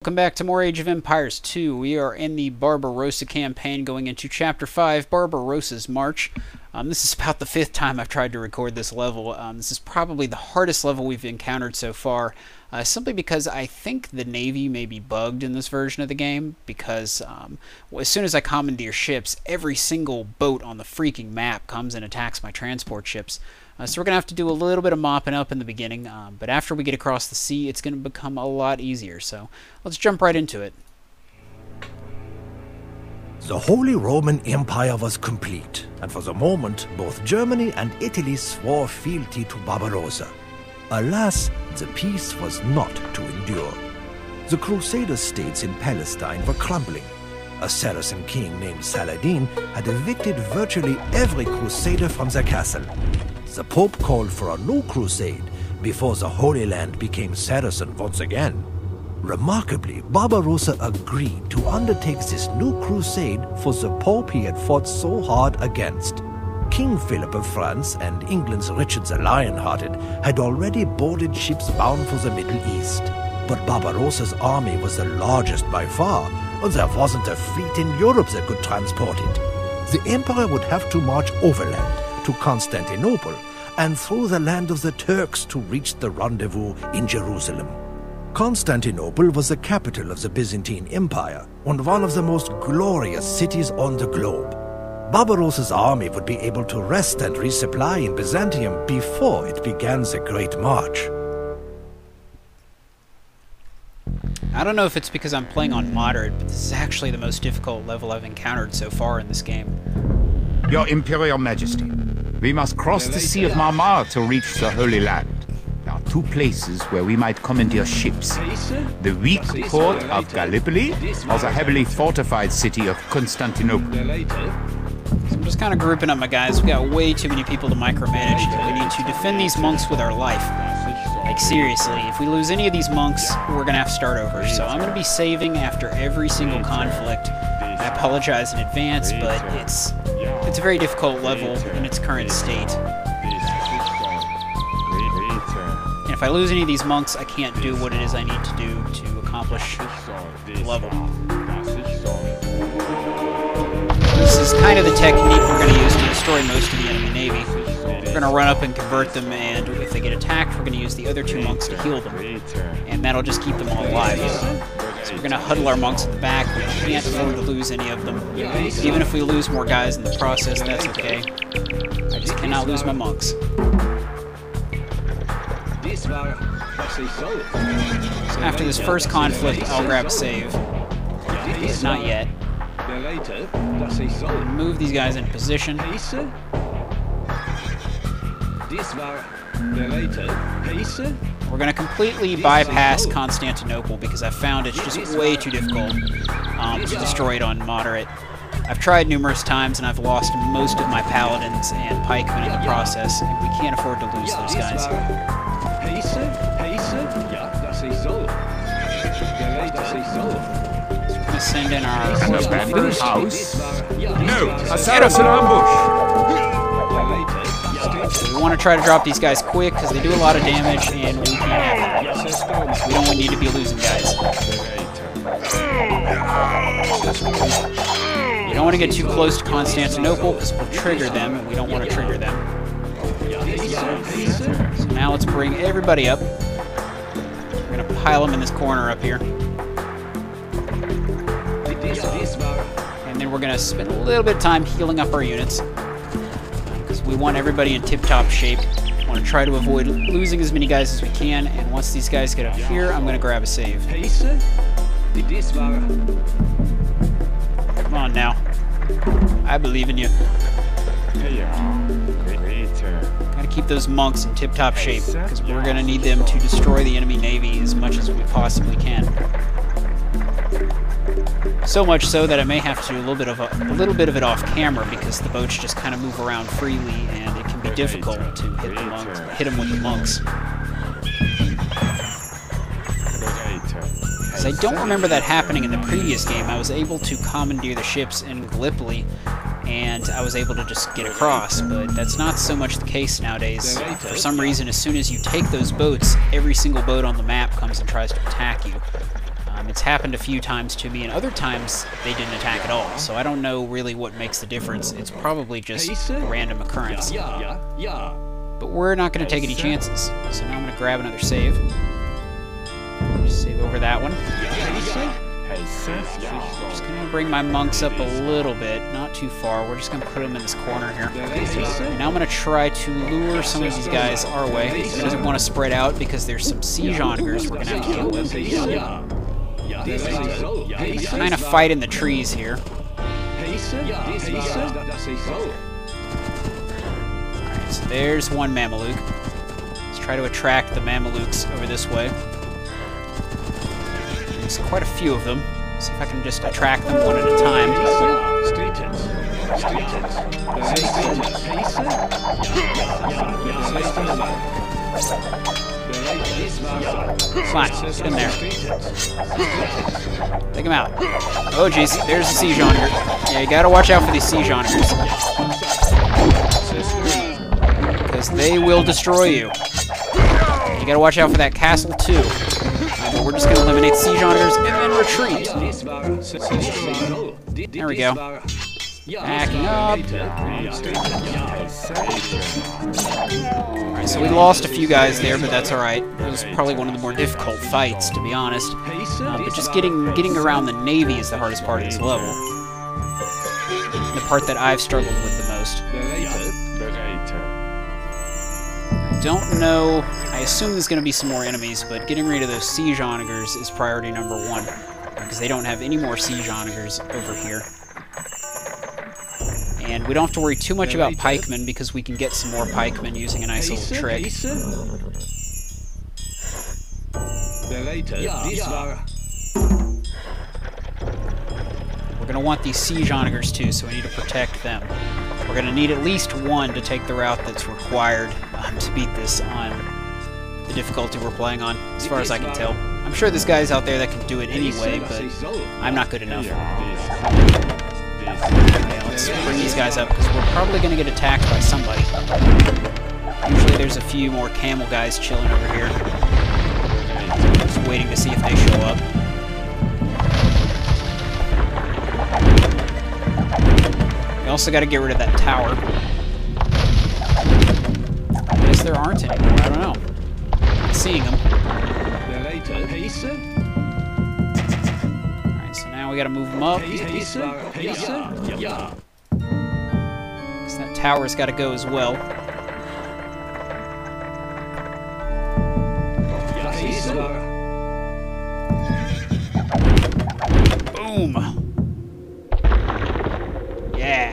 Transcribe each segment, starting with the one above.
Welcome back to more Age of Empires 2. We are in the Barbarossa campaign going into Chapter 5, Barbarossa's March. This is about the 5th time I've tried to record this level. This is probably the hardest level we've encountered so far, simply because I think the Navy may be bugged in this version of the game, because as soon as I commandeer ships, every single boat on the freaking map comes and attacks my transport ships. So we're going to have to do a little bit of mopping up in the beginning, but after we get across the sea, it's going to become a lot easier. So let's jump right into it. The Holy Roman Empire was complete, and for the moment, both Germany and Italy swore fealty to Barbarossa. Alas, the peace was not to endure. The Crusader states in Palestine were crumbling. A Saracen king named Saladin had evicted virtually every crusader from their castle. The Pope called for a new crusade before the Holy Land became Saracen once again. Remarkably, Barbarossa agreed to undertake this new crusade for the Pope he had fought so hard against. King Philip of France and England's Richard the Lionhearted had already boarded ships bound for the Middle East. But Barbarossa's army was the largest by far, and there wasn't a fleet in Europe that could transport it. The emperor would have to march overland to Constantinople and through the land of the Turks to reach the rendezvous in Jerusalem. Constantinople was the capital of the Byzantine Empire and one of the most glorious cities on the globe. Barbarossa's army would be able to rest and resupply in Byzantium before it began the Great March. I don't know if it's because I'm playing on moderate, but this is actually the most difficult level I've encountered so far in this game. Your Imperial Majesty, we must cross the Sea of Marmara to reach the Holy Land. There are two places where we might commandeer ships. The weak port of Gallipoli or the heavily fortified city of Constantinople. So I'm just kind of grouping up my guys. We got way too many people to micromanage. We need to defend these monks with our life. Like seriously, if we lose any of these monks, we're going to have to start over. So I'm going to be saving after every single conflict. I apologize in advance, but it's a very difficult level in its current state. And if I lose any of these monks, I can't do what it is I need to do to accomplish the level. This is kind of the technique we're going to use to destroy most of the enemy navy. We're going to run up and convert them, and if they get attacked, we're going to use the other two monks to heal them. And that'll just keep them all alive. So we're going to huddle our monks at the back. We can't afford to lose any of them. Even if we lose more guys in the process, that's okay. I just cannot lose my monks. So after this first conflict, I'll grab a save. But not yet. Move these guys into position. We're going to completely bypass Constantinople because I found it's just way too difficult to destroy it on moderate. I've tried numerous times and I've lost most of my paladins and pikemen in the process, and we can't afford to lose those guys. So we're going to send in our abandoned house? No, a Saracen ambush! We want to try to drop these guys quick because they do a lot of damage and we can't have them. We don't need to be losing guys. You don't want to get too close to Constantinople because we'll trigger them, and we don't want to trigger them. So now let's bring everybody up. We're going to pile them in this corner up here. And then we're going to spend a little bit of time healing up our units. We want everybody in tip-top shape. We want to try to avoid losing as many guys as we can, and once these guys get up here, I'm going to grab a save. Come on now. I believe in you. Gotta keep those monks in tip-top shape, because we're going to need them to destroy the enemy navy as much as we possibly can. So much so that I may have to do a little bit of it off camera because the boats just kind of move around freely and it can be difficult to hit them with the monks. As I don't remember that happening in the previous game, I was able to commandeer the ships in Gallipoli and I was able to just get across, but that's not so much the case nowadays. For some reason, as soon as you take those boats, every single boat on the map comes and tries to attack you. It's happened a few times to me, and other times they didn't attack at all. So I don't know really what makes the difference. It's probably just a random occurrence. But we're not going to take any chances. So now I'm going to grab another save. Just save over that one. Just going to bring my monks up a little bit, not too far. We're just going to put them in this corner here. And now I'm going to try to lure some of these guys our way. He doesn't want to spread out because there's some siege onagers we're going to have to deal with. Trying to fight in the trees here. Alright, so there's one Mameluke. Let's try to attract the Mamelukes over this way. There's quite a few of them. See if I can just attract them one at a time. Come on, get in there. Take him out. Oh jeez, there's a siege onager. Yeah, you gotta watch out for these siege onagers. Because they will destroy you. You gotta watch out for that castle too. But we're just gonna eliminate siege onagers and then retreat. There we go. Backing up. Alright, so we lost a few guys there, but that's alright. It was probably one of the more difficult fights, to be honest. But just getting around the Navy is the hardest part of this level. The part that I've struggled with the most. I don't know. I assume there's going to be some more enemies, but getting rid of those siege onagers is priority number one, because they don't have any more siege onagers over here. And we don't have to worry too much about pikemen, because we can get some more pikemen using a nice little trick. We're going to want these siege onagers too, so we need to protect them. We're going to need at least one to take the route that's required to beat this on the difficulty we're playing on, as far as I can tell. I'm sure there's guys out there that can do it anyway, but I'm not good enough. Okay, let's bring these guys up, because we're probably going to get attacked by somebody. Usually there's a few more camel guys chilling over here. Just waiting to see if they show up. We also got to get rid of that tower. I guess there aren't anymore, I don't know. I'm not seeing them. Alright, so now we got to move them up. Because that tower's got to go as well. Boom! Yeah!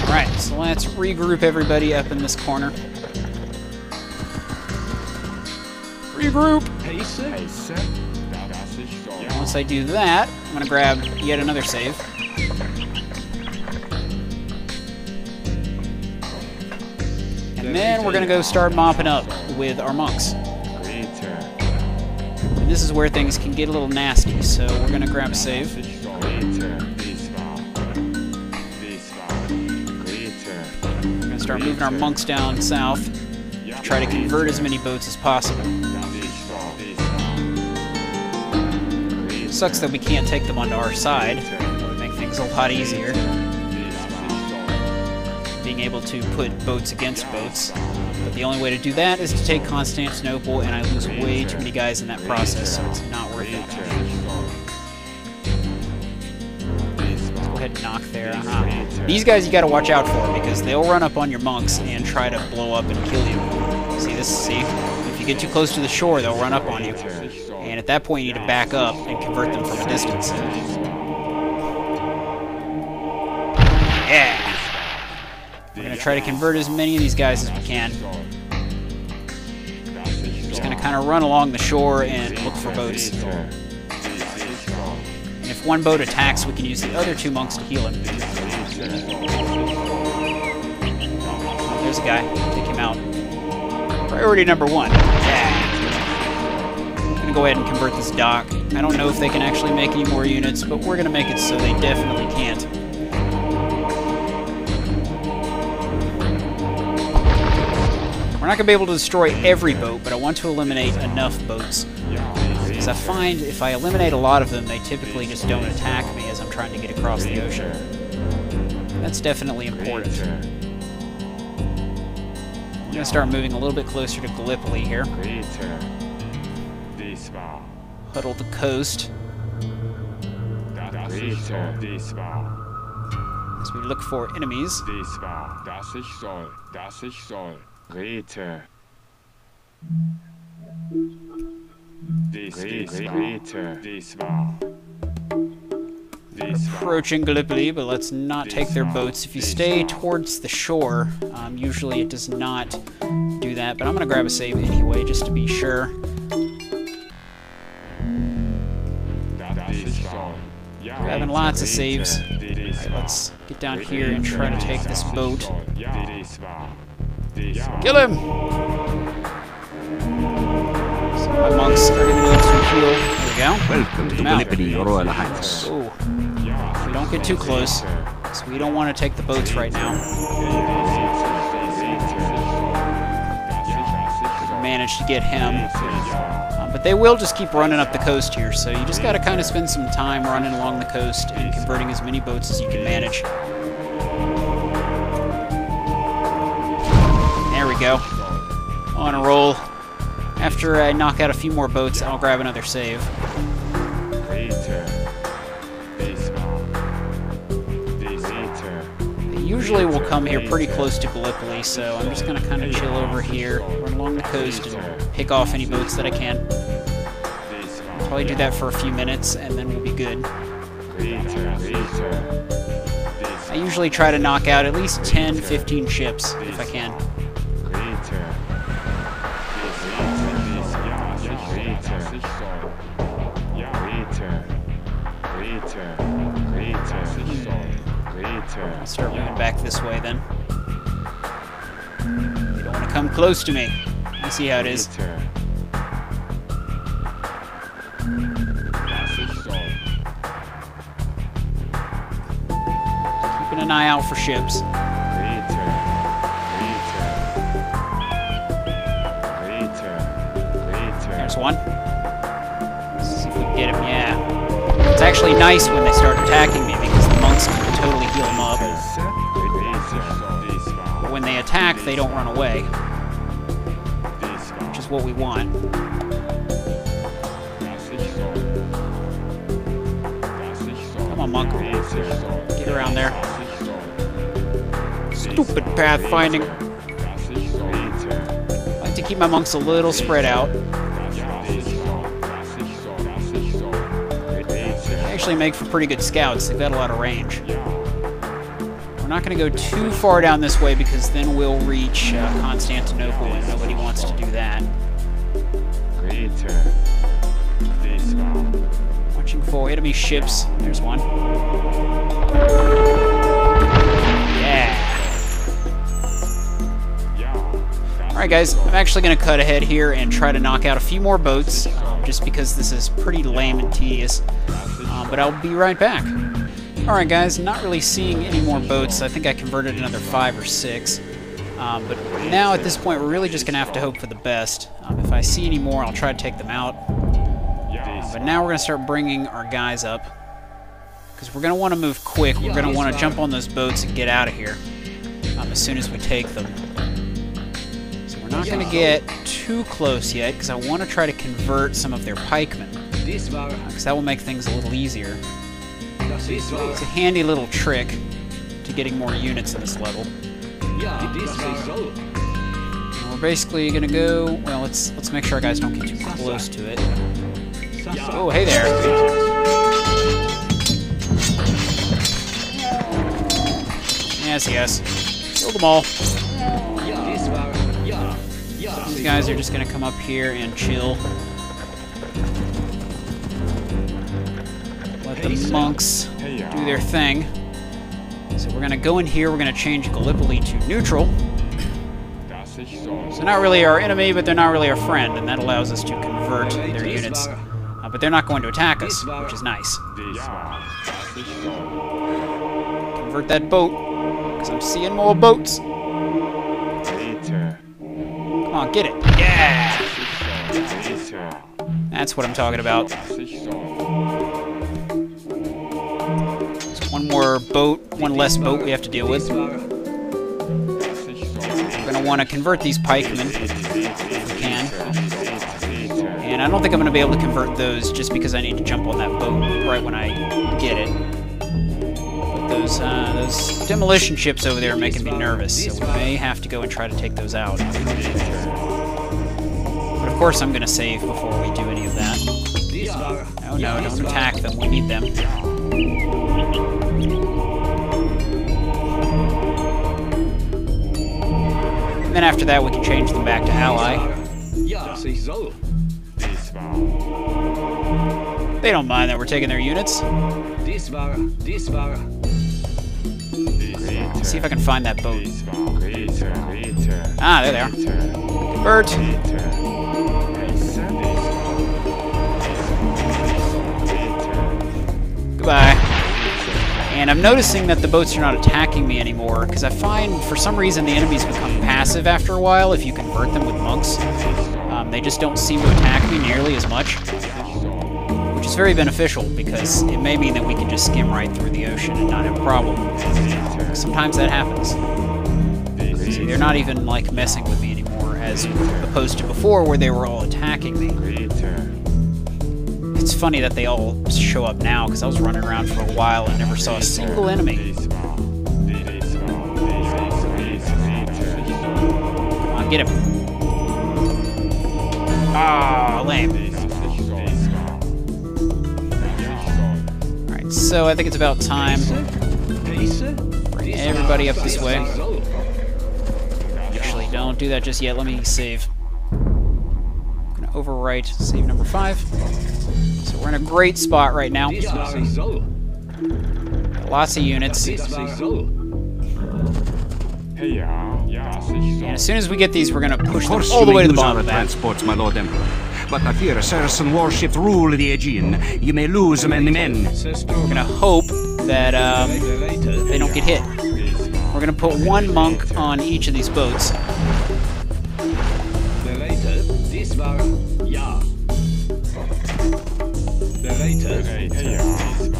Alright, so let's regroup everybody up in this corner. Regroup! Once I do that, I'm going to grab yet another save. And then we're going to go start mopping up with our monks. And this is where things can get a little nasty, so we're going to grab a save. We're going to start moving our monks down south to try to convert as many boats as possible. It sucks that we can't take them onto our side. It would make things a lot easier. Being able to put boats against boats. But the only way to do that is to take Constantinople, and I lose way too many guys in that process, so it's not worth it. Let's go ahead and knock there. These guys you gotta watch out for, because they'll run up on your monks and try to blow up and kill you. See this? See? If you get too close to the shore, they'll run up on you. And at that point you need to back up and convert them from a distance. Yeah! We're going to try to convert as many of these guys as we can. We're just going to kind of run along the shore and look for boats. And if one boat attacks, we can use the other two monks to heal him. Oh, there's a guy. Take him out. Priority number one. Yeah. I'm going to go ahead and convert this dock. I don't know if they can actually make any more units, but we're going to make it so they definitely can't. We're not going to be able to destroy every boat, but I want to eliminate enough boats. Because I find if I eliminate a lot of them, they typically just don't attack me as I'm trying to get across the ocean. That's definitely important. I'm going to start moving a little bit closer to Gallipoli here. Huddle the coast. As we look for enemies. Approaching Gallipoli, but let's not take their boats. If you stay towards the shore, usually it does not do that, but I'm going to grab a save anyway, just to be sure. Grabbing lots of saves. Alright, let's get down here and try to take this boat. Kill him! So my monks are going to need to heal. There we go. Welcome to Gallipoli, Your Royal Highness. Oh, we don't get too close, so we don't want to take the boats right now. Manage to get him. But they will just keep running up the coast here, so you just got to kind of spend some time running along the coast and converting as many boats as you can manage. There we go. On a roll. After I knock out a few more boats, I'll grab another save. They usually will come here pretty close to Gallipoli, so I'm just going to kind of chill over here, run along the coast, and pick off any boats that I can. Probably do that for a few minutes, and then we'll be good. I usually try to knock out at least 10-15 ships, if I can. I'll start moving back this way, then. You don't want to come close to me. I see how it is. Keeping an eye out for ships. There's one. Let's see if we can get him. Yeah. It's actually nice when they start attacking me because the monks can totally heal them up. But when they attack, they don't run away. Which is what we want. Come on, monk. Get around there. Stupid pathfinding. I like to keep my monks a little spread out. They actually make for pretty good scouts. They've got a lot of range. We're not going to go too far down this way because then we'll reach Constantinople and nobody wants to do that. Watching for enemy ships. There's one. Yeah. Alright guys, I'm actually going to cut ahead here and try to knock out a few more boats, just because this is pretty lame and tedious. But I'll be right back. Alright guys, not really seeing any more boats. I think I converted another 5 or 6. But now at this point we're really just going to have to hope for the best. If I see any more, I'll try to take them out. But now we're going to start bringing our guys up. Because we're going to want to move quick. We're going to want to jump on those boats and get out of here as soon as we take them. So we're not going to get too close yet because I want to try to convert some of their pikemen. Because that will make things a little easier. It's a handy little trick to getting more units in this level. And we're basically gonna go. Well, let's make sure our guys don't get too close to it. Oh, hey there! Yes. Kill them all. These guys are just gonna come up here and chill. Let the monks do their thing. So we're going to go in here, we're going to change Gallipoli to neutral. So not really our enemy, but they're not really our friend, and that allows us to convert their units. But they're not going to attack us, which is nice. Convert that boat, because I'm seeing more boats. on, get it. Yeah! That's what I'm talking about. There's one more boat, one less boat we have to deal with. We're going to want to convert these pikemen if we can. And I don't think I'm going to be able to convert those just because I need to jump on that boat right when I get it. But those demolition ships over there are making me nervous, so we may have to go and try to take those out. But of course I'm going to save before we do any of that. Oh no, don't attack them, we need them. And then after that we can change them back to ally. They don't mind that we're taking their units. Let's see if I can find that boat. Ah, there they are. Convert! Goodbye. And I'm noticing that the boats are not attacking me anymore, because I find, for some reason, the enemies become passive after a while if you convert them with monks. They just don't seem to attack me nearly as much, which is very beneficial, because it may mean that we can just skim right through the ocean and not have a problem. Sometimes that happens. See, they're not even, like, messing with me anymore, as opposed to before, where they were all attacking me. It's funny that they all show up now, because I was running around for a while and never saw a single enemy. Come on, get him. Ah, lame. Alright, so I think it's about time. Bring everybody up this way. Actually, don't do that just yet. Let me save. I'm going to overwrite save number 5. So we're in a great spot right now. Lots of units. And as soon as we get these, we're going to push them all the way to the bottom of that. Transports, my Lord Emperor. But I fear Saracen warships rule the Aegean. You may lose many men. We're going to hope that they don't get hit. We're going to put one monk on each of these boats.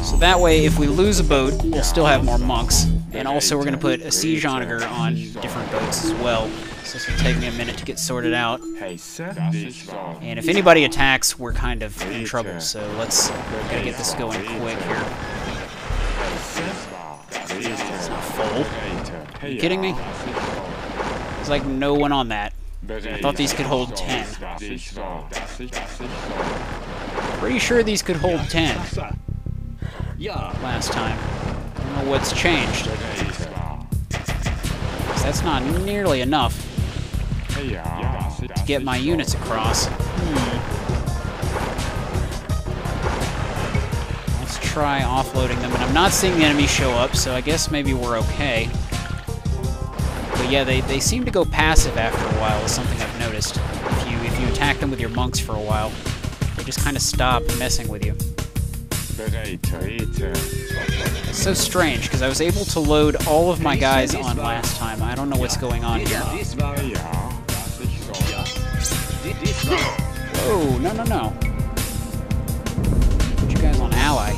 So that way, if we lose a boat, we'll still have more monks. And also, we're going to put a siege onager on different boats as well. So this will take me a minute to get sorted out. And if anybody attacks, we're kind of in trouble. So let's gotta get this going quick here. It's not full. Are you kidding me? There's like no one on that. I thought these could hold 10. Pretty sure these could hold 10. Last time. I don't know what's changed. That's not nearly enough to get my units across. Let's try offloading them. And I'm not seeing the enemy show up, so I guess maybe we're okay. But yeah, they seem to go passive after a while, is something I've noticed. If you attack them with your monks for a while, they just kind of stop messing with you. It's so strange, because I was able to load all of my guys on last time. I don't know what's going on here. Whoa, no, no, no. Put you guys on ally. I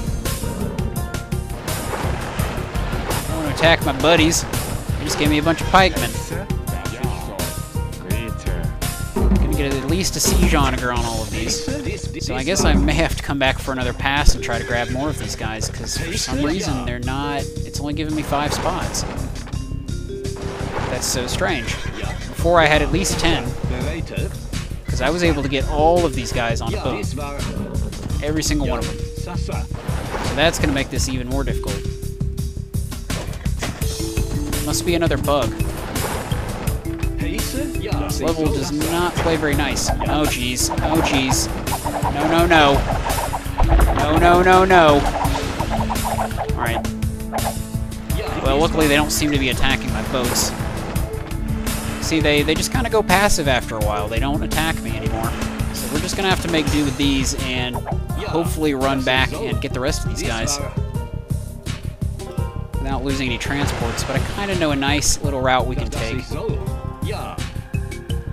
don't want to attack my buddies. They just gave me a bunch of pikemen. I'm gonna get at least a siege onager on all of these. So I guess I may have to come back for another pass and try to grab more of these guys, because for some reason they're not... It's only giving me 5 spots. That's so strange. Before I had at least 10. Because I was able to get all of these guys on a boat. Every single one of them. So that's going to make this even more difficult. Must be another bug. This level does not play very nice. Oh, jeez. Oh, jeez. No, no, no. No, no, no, no. Alright. Well, luckily they don't seem to be attacking my boats. See, they just kind of go passive after a while. They don't attack me anymore. So we're just going to have to make do with these and hopefully run back and get the rest of these guys. Without losing any transports, but I kind of know a nice little route we can take.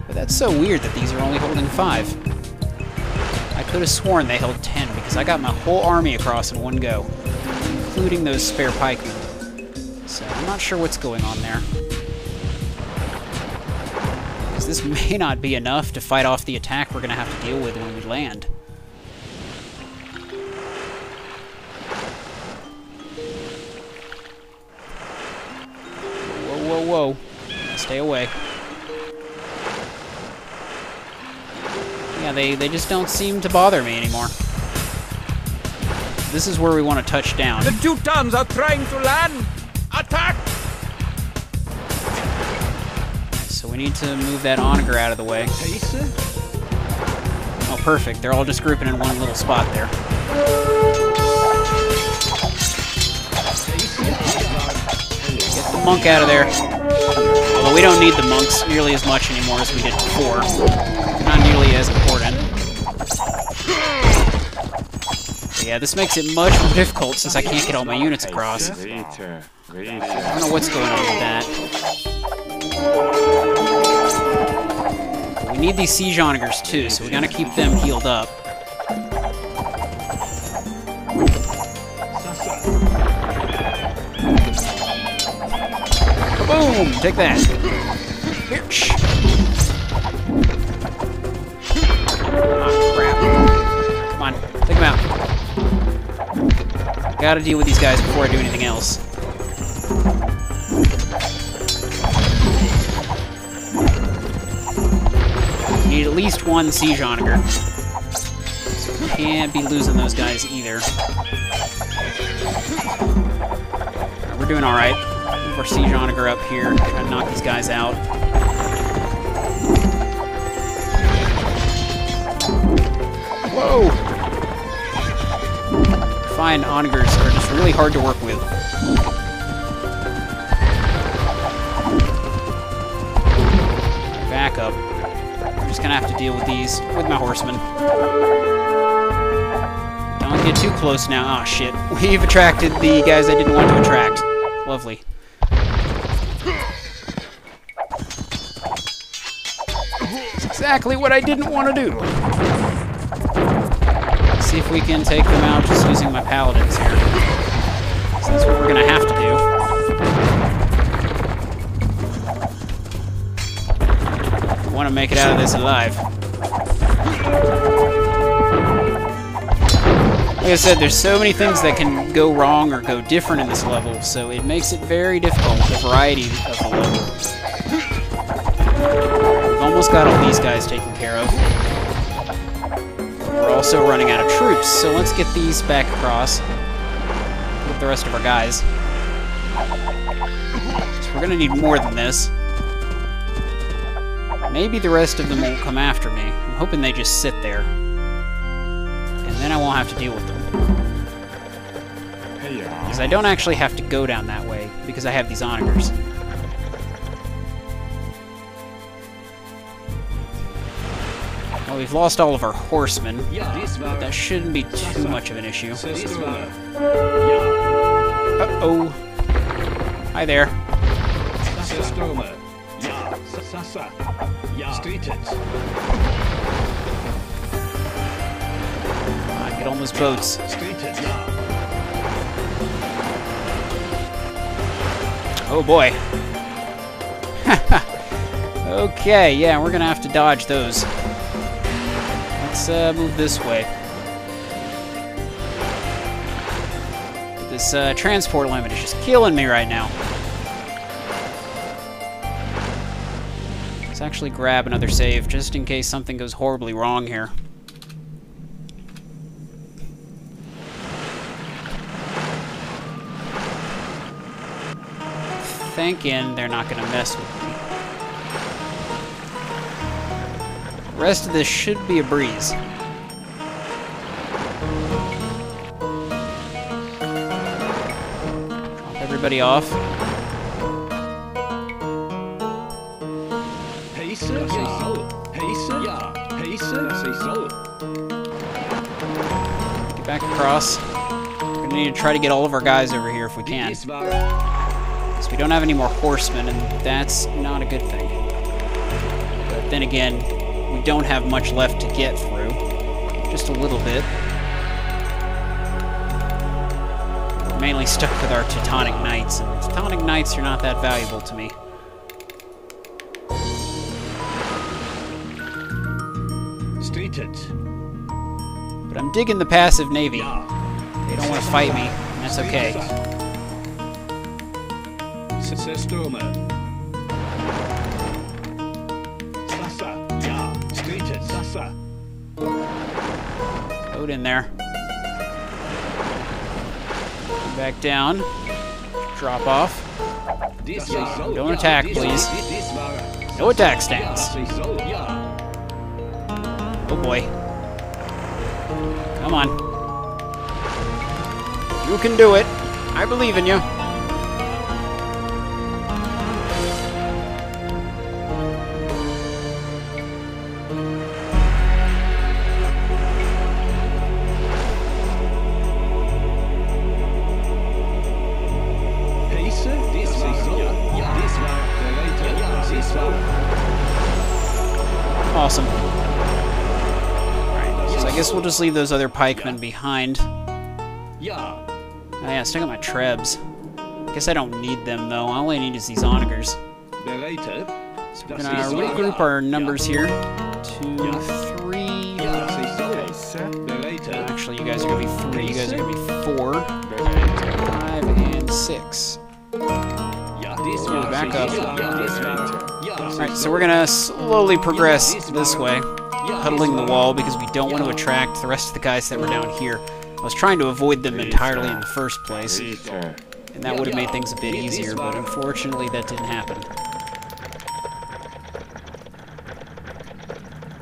But that's so weird that these are only holding 5. I could have sworn they held 10 because I got my whole army across in one go, including those spare pikemen. So I'm not sure what's going on there. Because this may not be enough to fight off the attack we're going to have to deal with when we land. Whoa, whoa, whoa. Stay away. Yeah, they just don't seem to bother me anymore. This is where we want to touch down. The Teutons are trying to land! Attack! So we need to move that onager out of the way. Oh, perfect. They're all just grouping in one little spot there. Get the monk out of there. Although we don't need the monks nearly as much anymore as we did before. Not nearly as important. But yeah, this makes it much more difficult since I can't get all my units across. I don't know what's going on with that. But we need these siege onagers too, so we gotta keep them healed up. Boom! Take that. Here. Ah, crap. Come on, take them out. Gotta deal with these guys before I do anything else. We need at least one siege onager. So we can't be losing those guys either. We're doing alright. Move our siege onager up here. Try to knock these guys out. Whoa! Fine onagers are just really hard to work with. Back up. I'm just gonna have to deal with these with my horsemen. Don't get too close now. Ah, shit. We've attracted the guys I didn't want to attract. Lovely. That's exactly what I didn't want to do. Let's see if we can take them out just using my paladins here. So that's what we're gonna have to do. I want to make it out of this alive. Like I said, there's so many things that can go wrong or go different in this level, so it makes it very difficult, the variety of the level. We've almost got all these guys taken care of. We're also running out of troops, so let's get these back across with the rest of our guys. So we're going to need more than this. Maybe the rest of them won't come after me. I'm hoping they just sit there. And then I won't have to deal with them. Because I don't actually have to go down that way, because I have these onagers. Well, we've lost all of our horsemen. That shouldn't be too much of an issue. Uh-oh. Hi there. Get on those boats. Oh boy. Okay, yeah, we're gonna have to dodge those. Let's move this way. This transport limit is just killing me right now. Let's actually grab another save, just in case something goes horribly wrong here. Thinking they're not going to mess with me. The rest of this should be a breeze. Drop everybody off. Get back across. We're going to need to try to get all of our guys over here if we can. So we don't have any more horsemen, and that's not a good thing. But then again, we don't have much left to get through. Just a little bit. We're mainly stuck with our Teutonic Knights, and Teutonic Knights are not that valuable to me. But I'm digging the passive navy. They don't want to fight me, and that's okay. Load in there. Back down. Drop off. Don't attack, please. No attack stance. Oh boy. Come on. You can do it. I believe in you. Awesome. Alright, so I guess we'll just leave those other pikemen behind. Oh yeah, stick on my trebs. I guess I don't need them though. All I need is these onagers. So we're gonna regroup our numbers here. 2, 3. Actually, you guys are gonna be 3. You guys are gonna be 4. 5 and 6. Back up. Alright, so we're gonna slowly progress this way, huddling the wall because we don't want to attract the rest of the guys that were down here. I was trying to avoid them entirely in the first place, and that would have made things a bit easier, but unfortunately that didn't happen.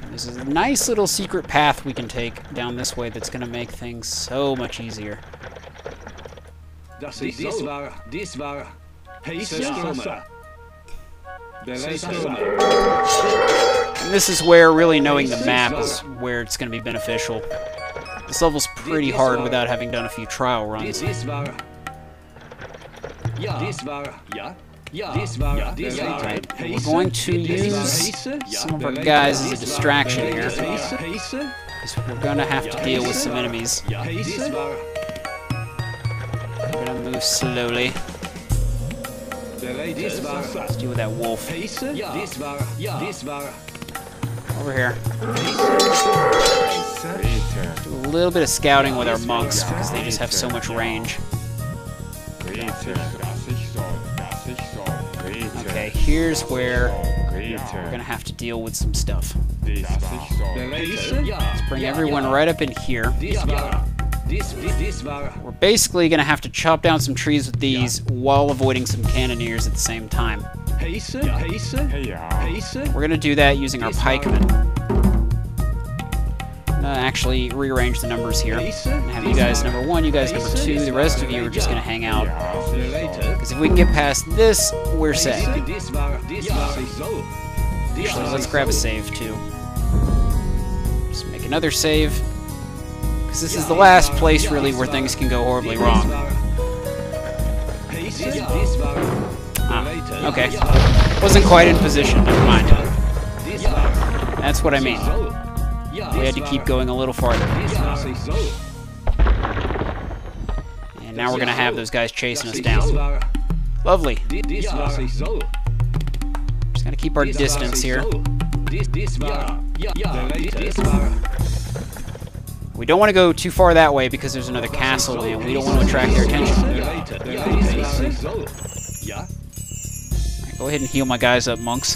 There's a nice little secret path we can take down this way that's going to make things so much easier. And this is where really knowing the map is where it's going to be beneficial. This level's pretty hard without having done a few trial runs. Right. We're going to use some of our guys as a distraction here, because we're going to have to deal with some enemies. We're going to move slowly. Let's deal with that wolf. Over here. Do a little bit of scouting with our monks because they just have so much range. Okay, here's where we're gonna have to deal with some stuff. Let's bring everyone right up in here. We're basically gonna have to chop down some trees with these while avoiding some cannoneers at the same time. We're gonna do that using our pikemen. Actually rearrange the numbers here and have you guys number 1, you guys number 2, the rest of you are just gonna hang out. Because if we can get past this, we're set. Actually, let's grab a save too. Just make another save. Because this is the last place really where things can go horribly wrong. Okay. Wasn't quite in position, never mind. That's what I mean. We had to keep going a little farther. And now we're going to have those guys chasing us down. Lovely. Just got to keep our distance here. We don't want to go too far that way because there's another castle and we don't want to attract their attention. Right, go ahead and heal my guys up, monks.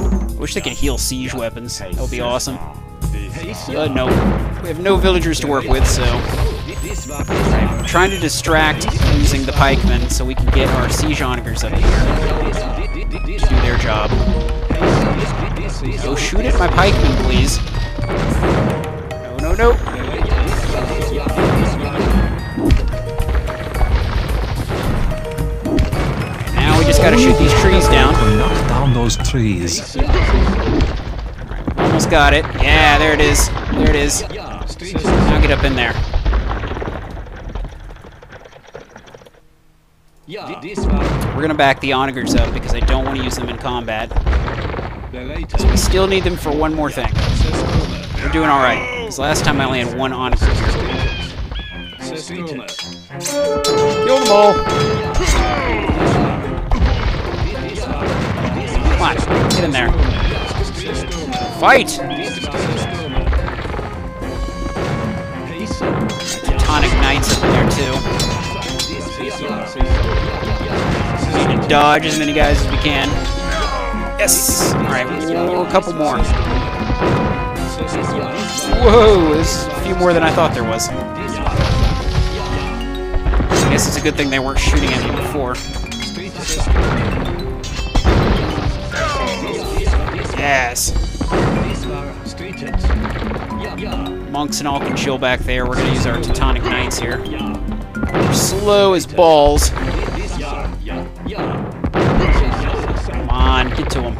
I wish they could heal siege weapons. That would be awesome. No. We have no villagers to work with, so... I'm trying to distract using the pikemen so we can get our siege onagers up here to do their job. Go shoot at my pikemen, please. No, no, no. Now we just gotta shoot these trees down. Knock down those trees. Almost got it. Yeah, there it is. There it is. Now get up in there. We're going to back the onagers up because I don't want to use them in combat. So we still need them for one more thing. We're doing alright, because last time I only had one onager here. Kill them all! Come on, get in there. Fight! Teutonic Knights up in there too. We need to dodge as many guys as we can. Yes! Alright, a couple more. Whoa, there's a few more than I thought there was. I guess it's a good thing they weren't shooting at me before. Yes! Monks and all can chill back there. We're going to use our Teutonic Knights here. They're slow as balls. Come on, get to them.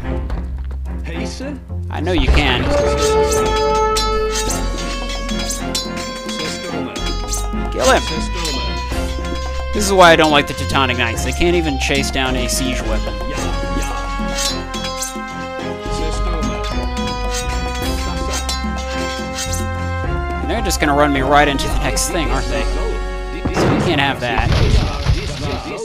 I know you can. Kill him! This is why I don't like the Teutonic Knights. They can't even chase down a siege weapon. And they're just going to run me right into the next thing, aren't they? So we can't have that.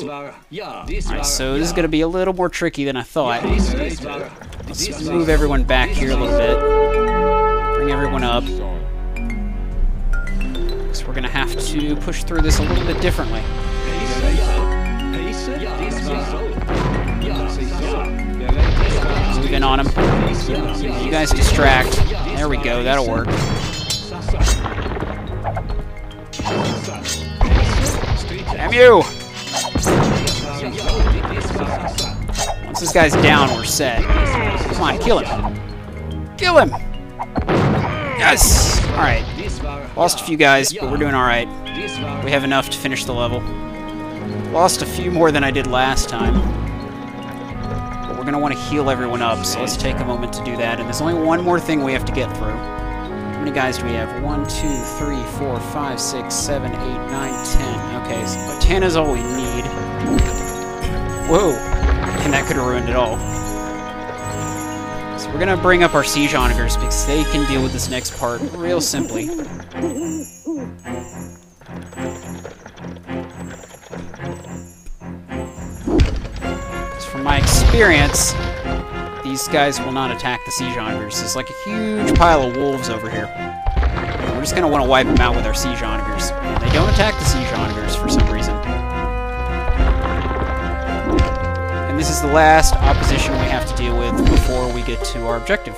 Alright, so this is going to be a little more tricky than I thought. Let's move everyone back here a little bit. Bring everyone up. So we're going to have to push through this a little bit differently. Move in on him. You guys distract. There we go, that'll work. Damn you! Once this guy's down, we're set. Come on, kill him. Kill him! Yes! Alright. Lost a few guys, but we're doing alright. We have enough to finish the level. Lost a few more than I did last time. But we're going to want to heal everyone up, so let's take a moment to do that. And there's only one more thing we have to get through. How many guys do we have? 1, 2, 3, 4, 5, 6, 7, 8, 9, 10. Okay, so 10 is all we need. Whoa! And that could have ruined it all. So we're going to bring up our siege onagers because they can deal with this next part real simply. From my experience, these guys will not attack the siege onagers. There's like a huge pile of wolves over here. And we're just going to want to wipe them out with our siege onagers. And they don't attack the siege onagers for some reason. And this is the last opposition we have to deal with before we get to our objective.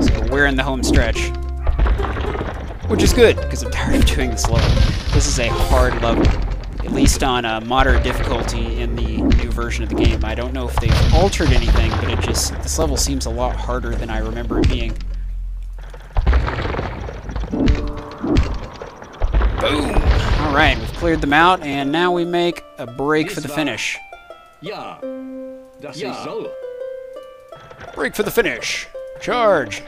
So we're in the home stretch. Which is good, because I'm tired of doing this level. This is a hard level. At least on moderate difficulty in the new version of the game. I don't know if they've altered anything, but this level seems a lot harder than I remember it being. Boom! Alright, we've cleared them out, and now we make a break for the finish. Break for the finish! Charge!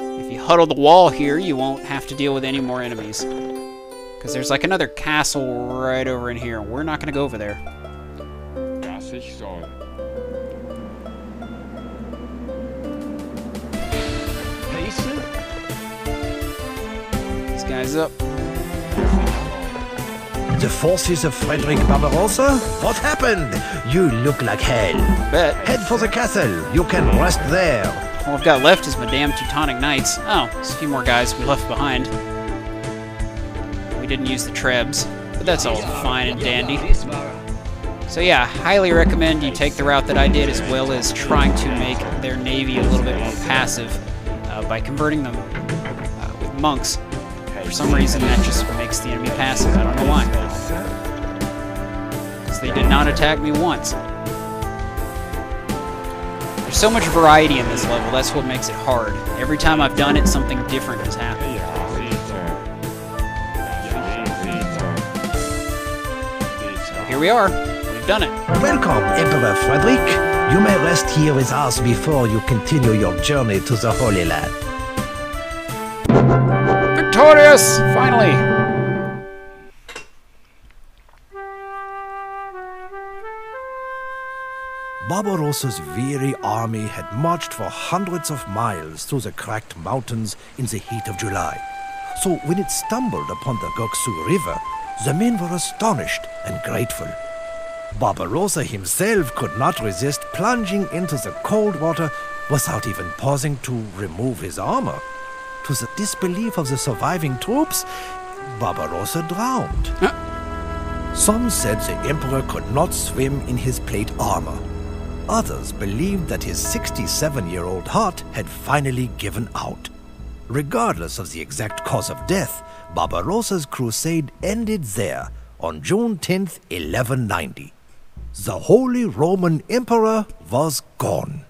If you huddle the wall here, you won't have to deal with any more enemies. Because there's like another castle right over in here. We're not going to go over there. These guys up. The forces of Frederick Barbarossa? What happened? You look like hell. Bet. Head for the castle. You can rest there. All I've got left is my damn Teutonic Knights. Oh, there's a few more guys we left behind. We didn't use the Trebs, but that's all fine and dandy. So yeah, highly recommend you take the route that I did, as well as trying to make their navy a little bit more passive by converting them with monks. For some reason, that just makes the enemy passive. I don't know why. Because they did not attack me once. There's so much variety in this level, that's what makes it hard. Every time I've done it, something different has happened. So here we are. We've done it. Welcome, Emperor Frederick. You may rest here with us before you continue your journey to the Holy Land. Victorious! Finally! Barbarossa's weary army had marched for hundreds of miles through the cracked mountains in the heat of July. So when it stumbled upon the Goksu River, the men were astonished and grateful. Barbarossa himself could not resist plunging into the cold water without even pausing to remove his armor. To the disbelief of the surviving troops, Barbarossa drowned. Some said the emperor could not swim in his plate armor. Others believed that his 67-year-old heart had finally given out. Regardless of the exact cause of death, Barbarossa's crusade ended there on June 10th, 1190. The Holy Roman Emperor was gone.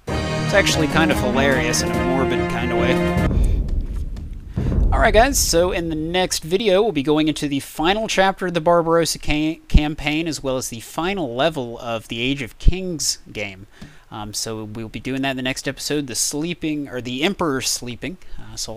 It's actually kind of hilarious in a morbid kind of way. Alright guys, so in the next video we'll be going into the final chapter of the Barbarossa campaign, as well as the final level of the Age of Kings game. So we'll be doing that in the next episode, the Emperor Sleeping. So I'll